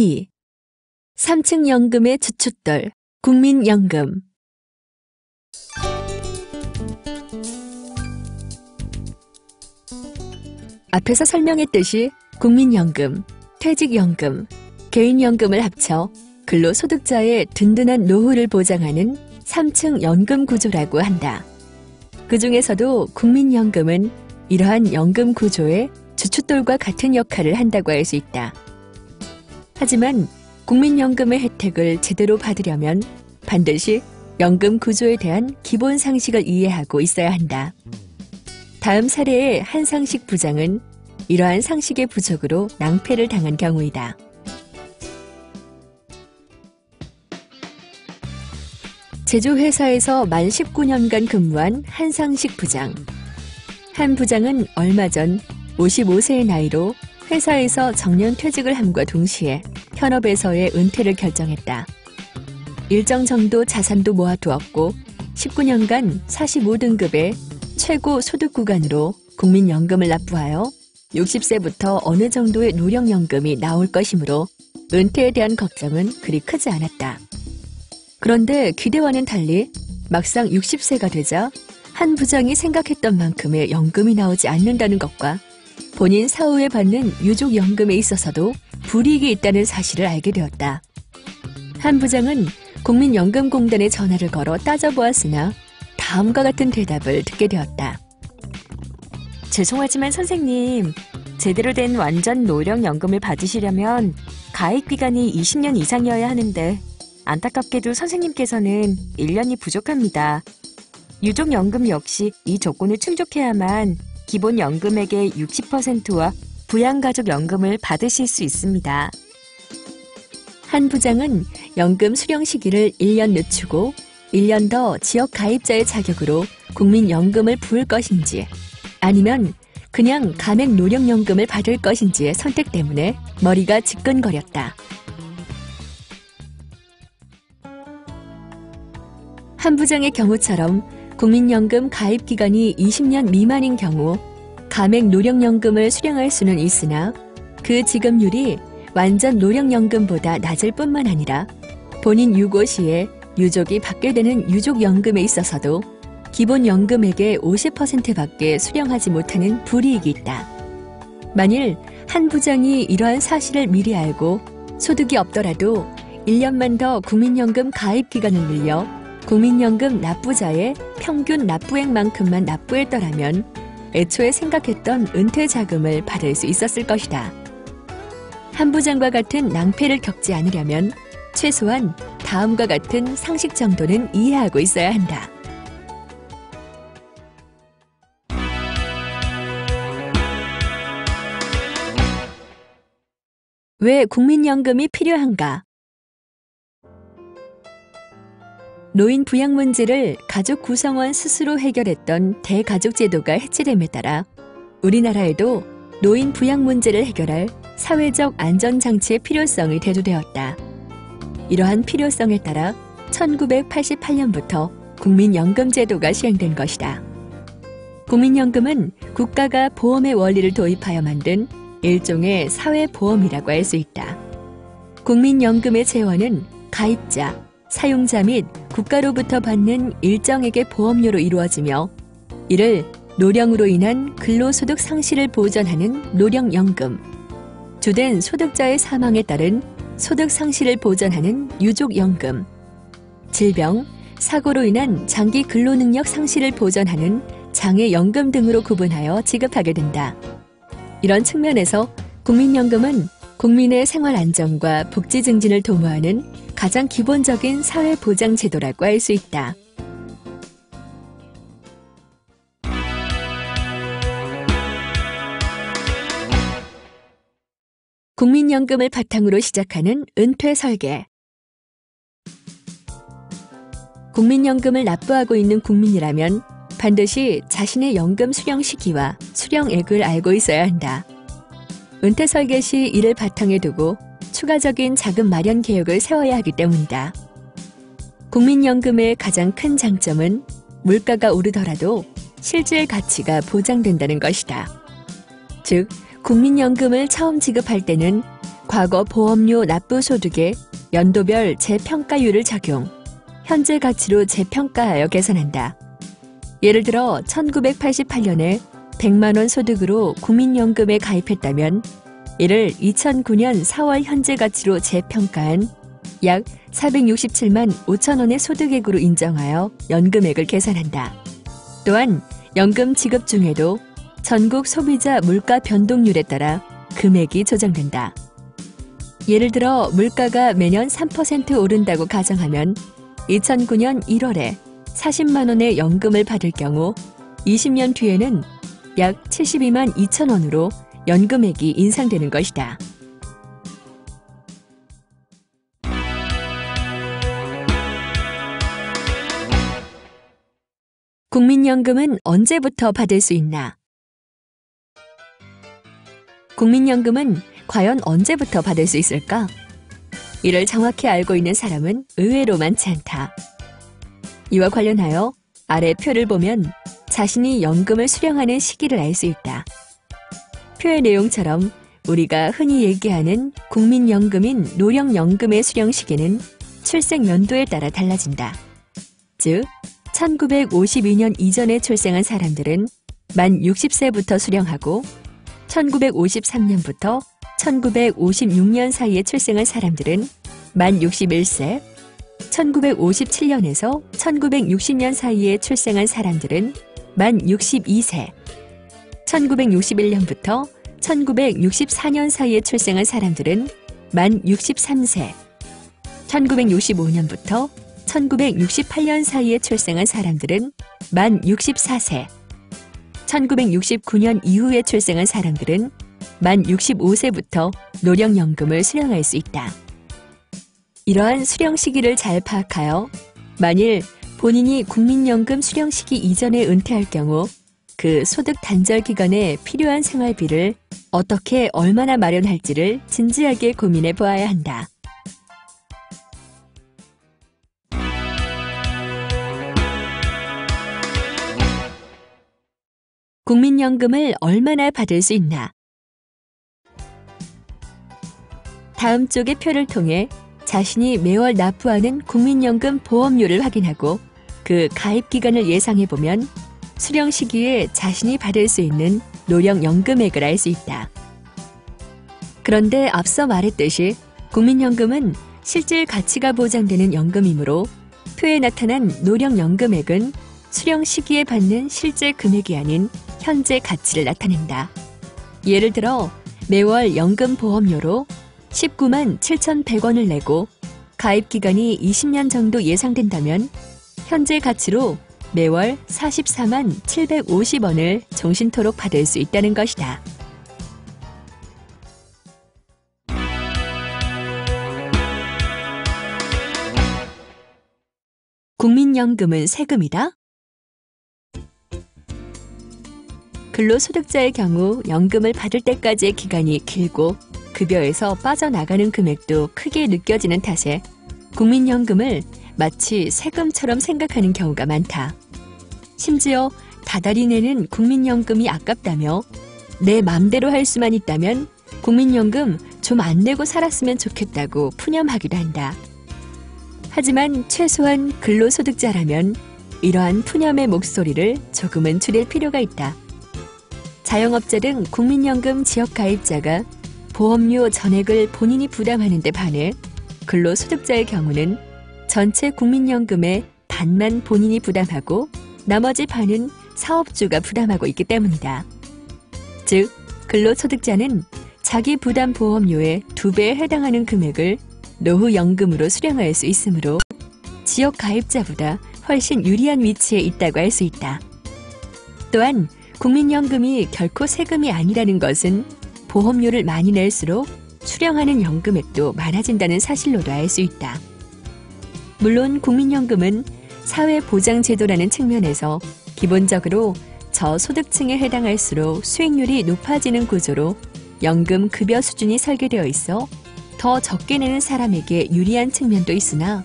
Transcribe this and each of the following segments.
2. 3층 연금의 주춧돌, 국민연금. 앞에서 설명했듯이 국민연금, 퇴직연금, 개인연금을 합쳐 근로소득자의 든든한 노후를 보장하는 3층 연금 구조라고 한다. 그 중에서도 국민연금은 이러한 연금 구조의 주춧돌과 같은 역할을 한다고 할 수 있다. 하지만 국민연금의 혜택을 제대로 받으려면 반드시 연금 구조에 대한 기본 상식을 이해하고 있어야 한다. 다음 사례의 한상식 부장은 이러한 상식의 부족으로 낭패를 당한 경우이다. 제조회사에서 만 19년간 근무한 한상식 부장. 한 부장은 얼마 전 55세의 나이로 회사에서 정년 퇴직을 함과 동시에 현업에서의 은퇴를 결정했다. 일정 정도 자산도 모아두었고 19년간 45등급의 최고 소득 구간으로 국민연금을 납부하여 60세부터 어느 정도의 노령연금이 나올 것이므로 은퇴에 대한 걱정은 그리 크지 않았다. 그런데 기대와는 달리 막상 60세가 되자 한 부장이 생각했던 만큼의 연금이 나오지 않는다는 것과 본인 사후에 받는 유족연금에 있어서도 불이익이 있다는 사실을 알게 되었다. 한 부장은 국민연금공단에 전화를 걸어 따져보았으나 다음과 같은 대답을 듣게 되었다. 죄송하지만 선생님, 제대로 된 완전 노령연금을 받으시려면 가입기간이 20년 이상이어야 하는데 안타깝게도 선생님께서는 1년이 부족합니다. 유족연금 역시 이 조건을 충족해야만 기본연금액의 60%와 부양가족연금을 받으실 수 있습니다. 한 부장은 연금 수령 시기를 1년 늦추고 1년 더 지역 가입자의 자격으로 국민연금을 부을 것인지 아니면 그냥 감액 노령연금을 받을 것인지의 선택 때문에 머리가 지끈거렸다. 한 부장의 경우처럼 국민연금 가입 기간이 20년 미만인 경우 감액 노령연금을 수령할 수는 있으나 그 지급률이 완전 노령연금보다 낮을 뿐만 아니라 본인 유고 시에 유족이 받게 되는 유족연금에 있어서도 기본연금액의 50%밖에 수령하지 못하는 불이익이 있다. 만일 한 부장이 이러한 사실을 미리 알고 소득이 없더라도 1년만 더 국민연금 가입 기간을 늘려 국민연금 납부자의 평균 납부액만큼만 납부했더라면 애초에 생각했던 은퇴 자금을 받을 수 있었을 것이다. 한 부장과 같은 낭패를 겪지 않으려면 최소한 다음과 같은 상식 정도는 이해하고 있어야 한다. 왜 국민연금이 필요한가? 노인 부양 문제를 가족 구성원 스스로 해결했던 대가족제도가 해체됨에 따라 우리나라에도 노인 부양 문제를 해결할 사회적 안전장치의 필요성이 대두되었다. 이러한 필요성에 따라 1988년부터 국민연금제도가 시행된 것이다. 국민연금은 국가가 보험의 원리를 도입하여 만든 일종의 사회보험이라고 할 수 있다. 국민연금의 재원은 가입자, 사용자 및 국가로부터 받는 일정액의 보험료로 이루어지며 이를 노령으로 인한 근로소득 상실을 보전하는 노령연금, 주된 소득자의 사망에 따른 소득 상실을 보전하는 유족연금, 질병, 사고로 인한 장기 근로능력 상실을 보전하는 장애연금 등으로 구분하여 지급하게 된다. 이런 측면에서 국민연금은 국민의 생활 안정과 복지 증진을 도모하는 가장 기본적인 사회보장 제도라고 할 수 있다. 국민연금을 바탕으로 시작하는 은퇴 설계. 국민연금을 납부하고 있는 국민이라면 반드시 자신의 연금 수령 시기와 수령액을 알고 있어야 한다. 은퇴 설계 시 이를 바탕에 두고 추가적인 자금 마련 계획을 세워야 하기 때문이다. 국민연금의 가장 큰 장점은 물가가 오르더라도 실질 가치가 보장된다는 것이다. 즉, 국민연금을 처음 지급할 때는 과거 보험료 납부 소득에 연도별 재평가율을 적용, 현재 가치로 재평가하여 계산한다. 예를 들어 1988년에 100만 원 소득으로 국민연금에 가입했다면 이를 2009년 4월 현재 가치로 재평가한 약 467만 5천 원의 소득액으로 인정하여 연금액을 계산한다. 또한 연금 지급 중에도 전국 소비자 물가 변동률에 따라 금액이 조정된다. 예를 들어 물가가 매년 3% 오른다고 가정하면 2009년 1월에 40만 원의 연금을 받을 경우 20년 뒤에는 약 72만 2천 원으로 연금액이 인상되는 것이다. 국민연금은 언제부터 받을 수 있나? 국민연금은 과연 언제부터 받을 수 있을까? 이를 정확히 알고 있는 사람은 의외로 많지 않다. 이와 관련하여 아래 표를 보면 자신이 연금을 수령하는 시기를 알 수 있다. 표의 내용처럼 우리가 흔히 얘기하는 국민연금인 노령연금의 수령 시기는 출생 연도에 따라 달라진다. 즉, 1952년 이전에 출생한 사람들은 만 60세부터 수령하고 1953년부터 1956년 사이에 출생한 사람들은 만 61세, 1957년에서 1960년 사이에 출생한 사람들은 만 62세, 1961년부터 1964년 사이에 출생한 사람들은 만 63세, 1965년부터 1968년 사이에 출생한 사람들은 만 64세, 1969년 이후에 출생한 사람들은 만 65세부터 노령연금을 수령할 수 있다. 이러한 수령 시기를 잘 파악하여 만일 본인이 국민연금 수령 시기 이전에 은퇴할 경우 그 소득 단절 기간에 필요한 생활비를 어떻게 얼마나 마련할지를 진지하게 고민해 보아야 한다. 국민연금을 얼마나 받을 수 있나? 다음 쪽의 표를 통해 자신이 매월 납부하는 국민연금 보험료를 확인하고 그 가입 기간을 예상해보면 수령 시기에 자신이 받을 수 있는 노령연금액을 알 수 있다. 그런데 앞서 말했듯이 국민연금은 실질 가치가 보장되는 연금이므로 표에 나타난 노령연금액은 수령 시기에 받는 실제 금액이 아닌 현재 가치를 나타낸다. 예를 들어 매월 연금 보험료로 19만 7,100원을 내고 가입 기간이 20년 정도 예상된다면 현재 가치로 매월 44만 750원을 종신토록 받을 수 있다는 것이다. 국민연금은 세금이다? 근로소득자의 경우 연금을 받을 때까지의 기간이 길고 급여에서 빠져나가는 금액도 크게 느껴지는 탓에 국민연금을 마치 세금처럼 생각하는 경우가 많다. 심지어 다달이 내는 국민연금이 아깝다며 내 맘대로 할 수만 있다면 국민연금 좀 안 내고 살았으면 좋겠다고 푸념하기도 한다. 하지만 최소한 근로소득자라면 이러한 푸념의 목소리를 조금은 줄일 필요가 있다. 자영업자 등 국민연금 지역가입자가 보험료 전액을 본인이 부담하는 데 반해 근로소득자의 경우는 전체 국민연금의 반만 본인이 부담하고 나머지 반은 사업주가 부담하고 있기 때문이다. 즉, 근로소득자는 자기 부담 보험료의 2배에 해당하는 금액을 노후연금으로 수령할 수 있으므로 지역가입자보다 훨씬 유리한 위치에 있다고 할 수 있다. 또한 국민연금이 결코 세금이 아니라는 것은 보험료를 많이 낼수록 수령하는 연금액도 많아진다는 사실로도 알 수 있다. 물론 국민연금은 사회보장제도라는 측면에서 기본적으로 저소득층에 해당할수록 수익률이 높아지는 구조로 연금 급여 수준이 설계되어 있어 더 적게 내는 사람에게 유리한 측면도 있으나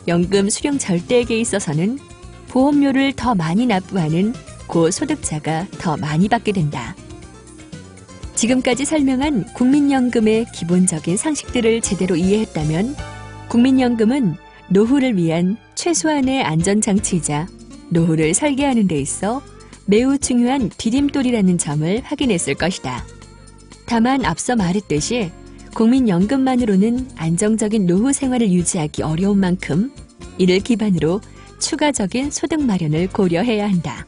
연금 수령 절대액에 있어서는 보험료를 더 많이 납부하는 고소득자가 더 많이 받게 된다. 지금까지 설명한 국민연금의 기본적인 상식들을 제대로 이해했다면 국민연금은 노후를 위한 최소한의 안전장치이자 노후를 설계하는 데 있어 매우 중요한 디딤돌이라는 점을 확인했을 것이다. 다만 앞서 말했듯이 국민연금만으로는 안정적인 노후 생활을 유지하기 어려운 만큼 이를 기반으로 추가적인 소득 마련을 고려해야 한다.